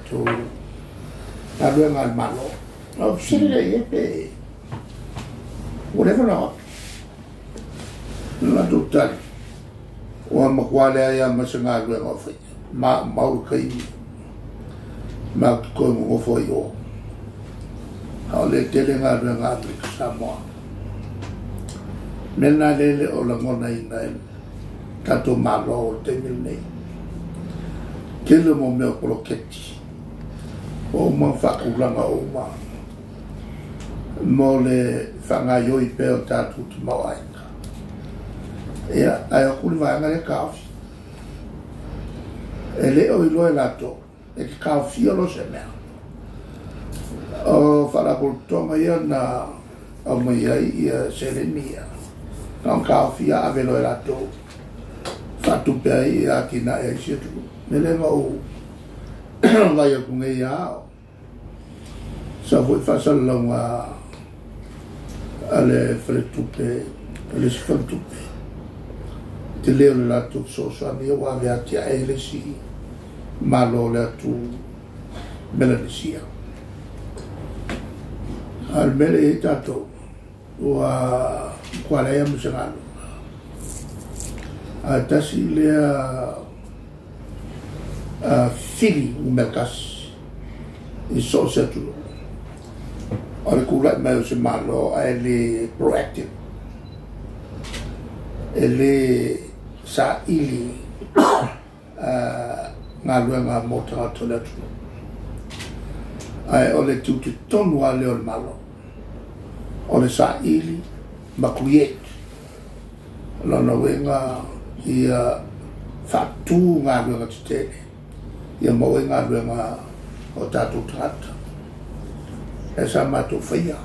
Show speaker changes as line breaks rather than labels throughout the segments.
to ngā malo. O sire e pe whatever not. Nā tū tari. O makwale ai masa ngā rua ngā whai. Mauru kai ma koe mo foi o. Hau le tele ngā rua ngā Afrika Samoa. Nena lele o la ngona ina e tato malo o te mil nei. Kele mo mea koloketi. O ma whakuranga o ma. Mo le whangaioi peo tātu tu mawaiga. Ea, ai a kuri vaenga le kawhi. E leo i loe lato, e ki kawhi alo se mea. O wharakultonga ia na au mai ai ia serenia. Nā kawhi a ave loe lato. Whatupe ai ia ki na e siatu. Mele ngau vai a kunge ia ao. Sa voi whasalalonga ale wharetupe, ale wharetupe. Te leo le lato sosoani o ave atia e le si malo le atu Melanesia. Al mele e tato ua kualea musangalo. A tasi lea fili umelkas i so setulo. Ora kula mai se malo ele proactive. Ele sa ili ngā lua ngā mota tola tu. Ai ole tu te tonu a leo malo. Ole sa ili ma create. Lona wenga ia fatu ngā lua ngā titene. Ia mawe ngā lua ngā o tatu tata. E sa mato whaia.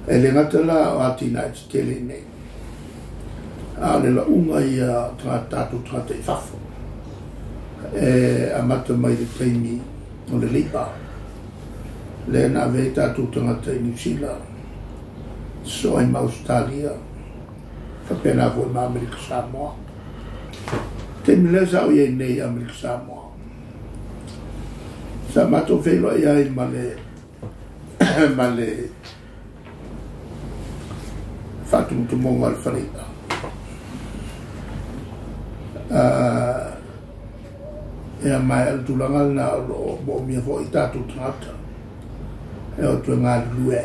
E le ngatala o atina e titele nei. A le la unga ia tatu tata I whafo. E a mata mai le teimi o le lipa. Le na vei tatu tangata I New Zealand. So ai ma Australia. Whapena voi ma Amerika Samoa. Te milesa o iei nei Amerika Samoa. Sa mato Feiloaiga ai ma le whatumutumonga al wharika. Ea mai al tulanga na o mo mia fo I tatu tangata. E o tue ngā lue.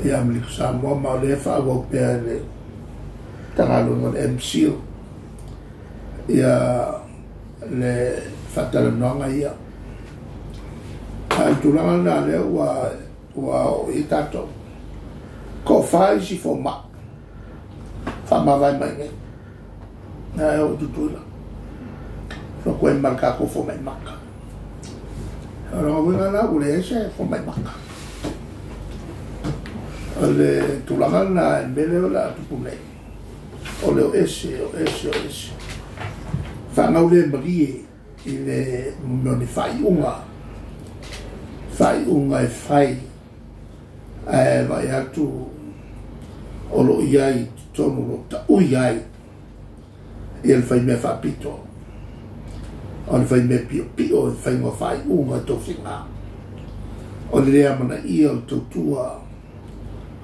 Ea Amerika Samoa ma le whaawau pēr le tangalunga le MCO. Ea le whatalanoanga ia. Al tulanga na le wa o I tato. Ko whai si fo ma. Whamawai mai ngai. Nā e o tutuila. No koe marka ko fo mai maka. Ronga winga na ule ese fo mai maka. Ale tulanga na e mele o la tupunei. Ole o ese. Whangau le marie I le moni whaiunga. Whaiunga e whai. E vai atu olo iai tonu lo ta uiai. I al whai mea whapito. Al whai mea pio e whai ngā whaiunga to whinga. O le rea mana ia o tautua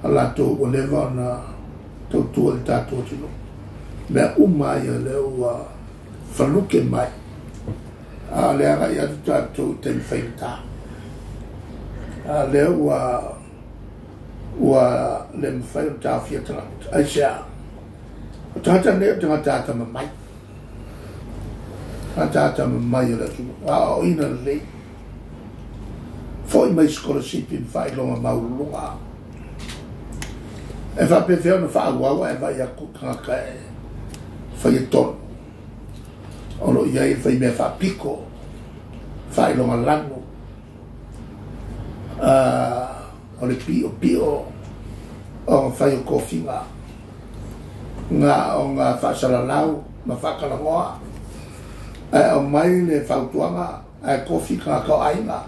alato whatever na tautua le tātua tino. Mea umai a leo whanuke mai. A lea ngai atu tātou te whainta. A leo ua le mwhai o tāwhia tangata. Ai sea, o tāta neo tanga tāta mamai. Tāta mamai o le tunu. A o ina le. Foi mai scholarship in Failonga maulunga. E whape wheo na whaawawa e vai aku tangaka e whai e tonu. Ono iai whai mea whapiko. Failonga lango. O le pio o whai o kowhinga ngā o ngā whasalalau ma whakalangoa o mai le whautuanga kofi ka kau ainga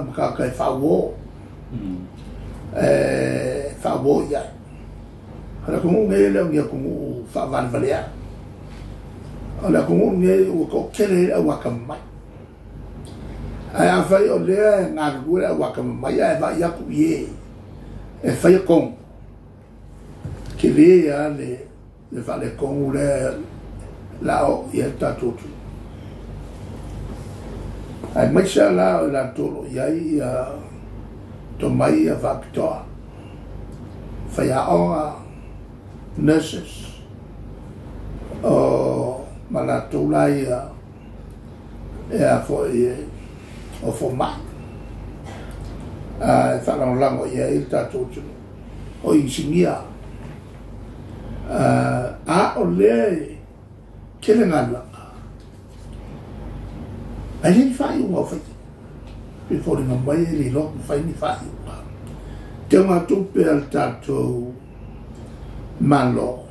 ma ka whawo whawo iai hara kungu ngei leo ngia kungu whawanvalea Ola ko nge o ko kele a waka mai. Ai a fai o le nga ru a waka mai ai va ya ku ye. E fai kon. Kele ya le fa le kon le la o ye ta tutu. Ai mai sha la tolo ya to mai a va pitoa. Fai a o nurses. O malatulai for o for ma fa la lango ia il tatu o insinia a o le kele ngala ai fa i o fa before no mai li lo fa ni fa te ma tu per tatu malo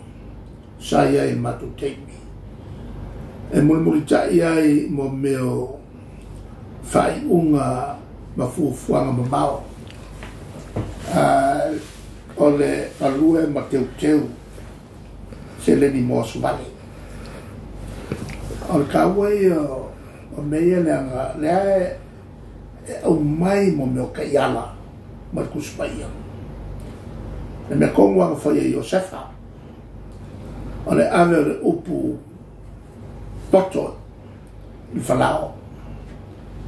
saya i matu teimi. E muli tai ai mo meo fai unga mafuafuanga mamao. Ole alue ma teu se le ni mosu vale. Ole kawai o meia leanga lea o mai mo meo kaiala ma kuspaia. E me kongwa ka fai Josefa. Ole ave le upu poto i Failautusi.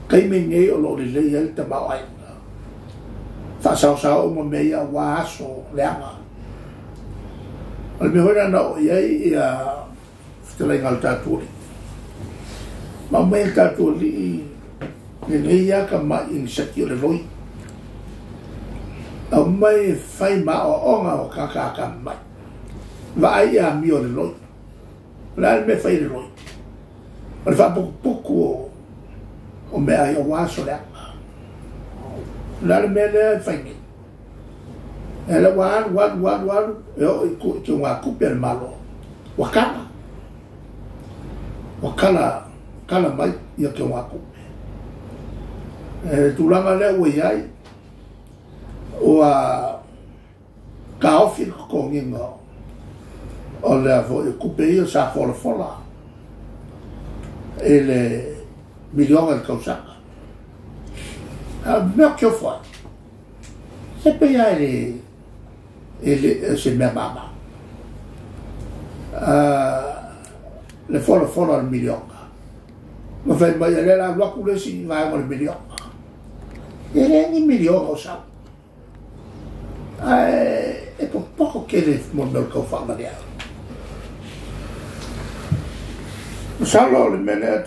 Kai me nei o lo le le te mau ai. Fa sao mo meia wa aso leanga. Ole me hora na o iai fitele ngal taturi. Ma me taturi le leia ka ma in seki le loi. Au mai fai ma o onga o kaka mai. Vai a mio le loi. La me fai le loi. Ma fa poco o me ai o waso le. La me le fai ni. E le wan eu que uma cupia malo. Wakala. Kala mai ia que uma cupia. Tu langa le o iai. O a kaofi ko ngingo. O le avo e cupia sa fola. Ele milione al causaka. Meu que eu foi. Se pegar ele se me mama. Le fola al milione. Ma fai mai ele la bloco le si vai al milione. Ele ni milione o sa. E por poco che le mondo che fa la Salo le mene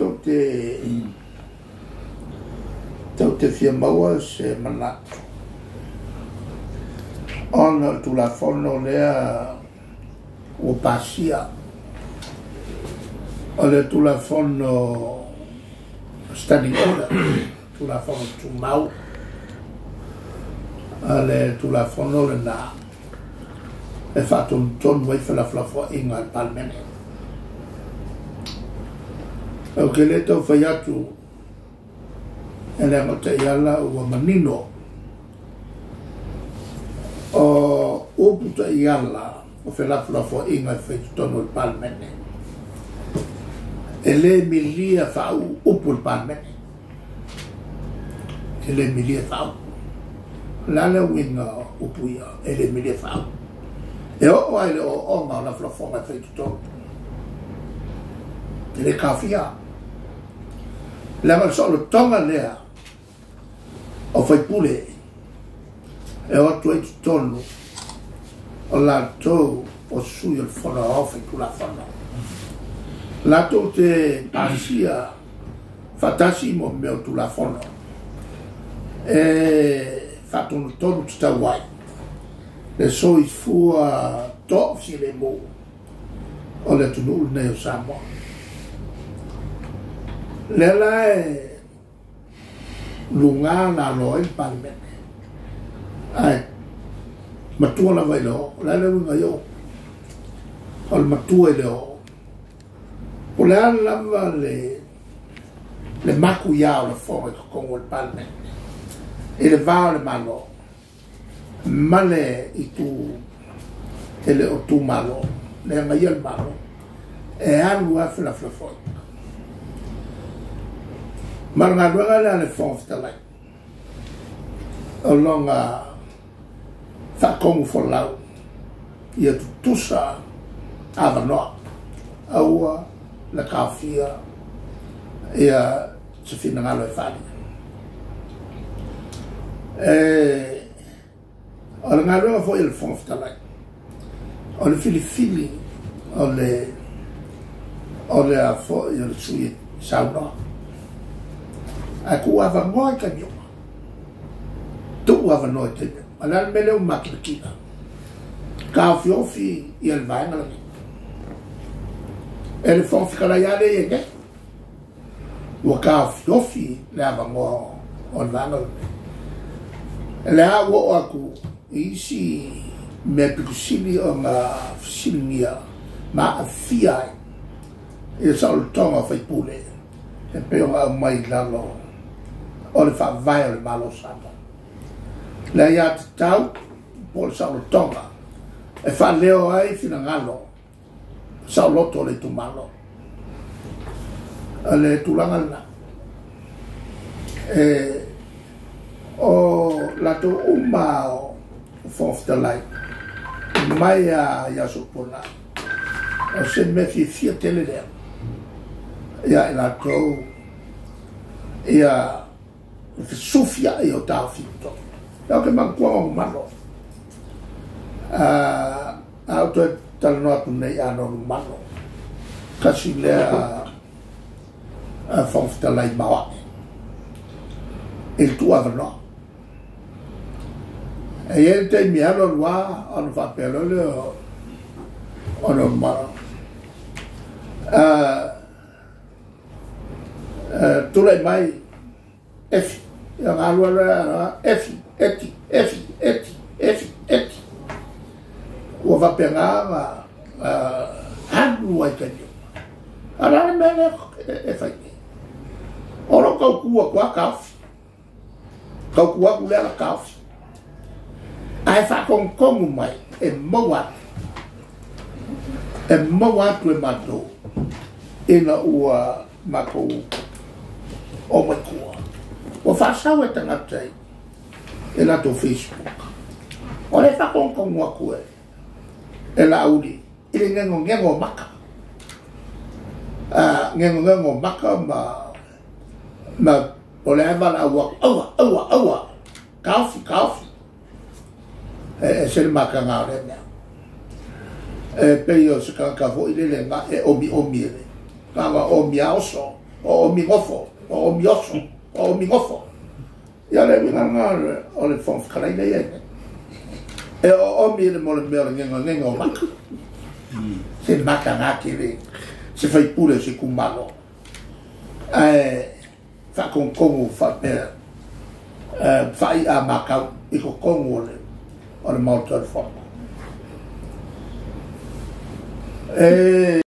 te fia maua se manatu. Ona tu la fono lea o pasia. Ole tu la fono standing order. Tu la fono tu mau. Ole tu la fono le na. E fatto un ton voi fa la flafo in al palmene. O ke le tau whai atu e le ngata i ala ua manino o uputa i ala o whelaflafo inga i whaitutonu il palmene e le milia whau upu il palmene e le milia whau lale winga upu ia e le milia whau e o ai le o onga o la flafonga i whaitutonu e le kawhia leva solo tonga lea o fai pule e o tu e tonu o la tou o sui il fono o fai tu la fono la tou te pasia fatasi mo meo tu la fono e fatto un tonu sta wai le soi fua to si le mo o le tu nul ne o samo Lela e lunga na loe palmene. Ai, matua la vai leo, lela lunga yo. Al matua leo. O lea lava le maku iao le fonga kongo il palmene. E le vao le malo. Male i tu, e le o tu malo. Le ngai il malo. e alu a fila fo maranga doga le Feiloaiga o longa fa como folau ia tusa avanoa aua la kafia ia se fina ngalo e fali o le ngalo fo il Feiloaiga o le fili o le a fo il sui sauna aku ava ngoa ka nyo tu ava no te ala mele o makina ka fiofi i el vai ngala el fon fikala ya le yenge o ka fiofi le ava ngoa o vanga le a wo aku isi me pikusili o ma fisilia ma afia e sol tonga fai pule e pe o mai lalo o le fa vai o le malo sapa le ia te tau po le sao tonga e fa leo ai fina ngalo sao loto le tu malo le tulanga na e o la to uma o Feiloaiga mai a ia supona o se me fia tele le ia la to ia sufia e o tafito o que man kwa o malo auto tal no atu nei ano malo kasi le a Feiloaiga mawa il tu avno e ele te mi alo lua on fa pelo le ono malo tu le mai efi ya alua efi eti o va pegar handu ai kanyo ala mele e fai ora ka ku kwa kaf ka ku ku le kaf ai fa con mai e moa tu e mato ina ua mako o mai kua o fa sawe tanga tai e la to Facebook o le fa con wa ku e la uri ile ngengo maka ngengo maka ma o le ava la awa kafi se le maka nga le mea pe yo se ka fo ile le nga e omi ele kanga omi aoso o omi ngofo o omi oso o omi ngofo ya le vinga nga o le Feiloaiga ye e o omi ele mo le mea ngengo maka se maka nga kile se fai pure se kumalo fa kongo fa pe fai a maka i kongo le on a motor phone.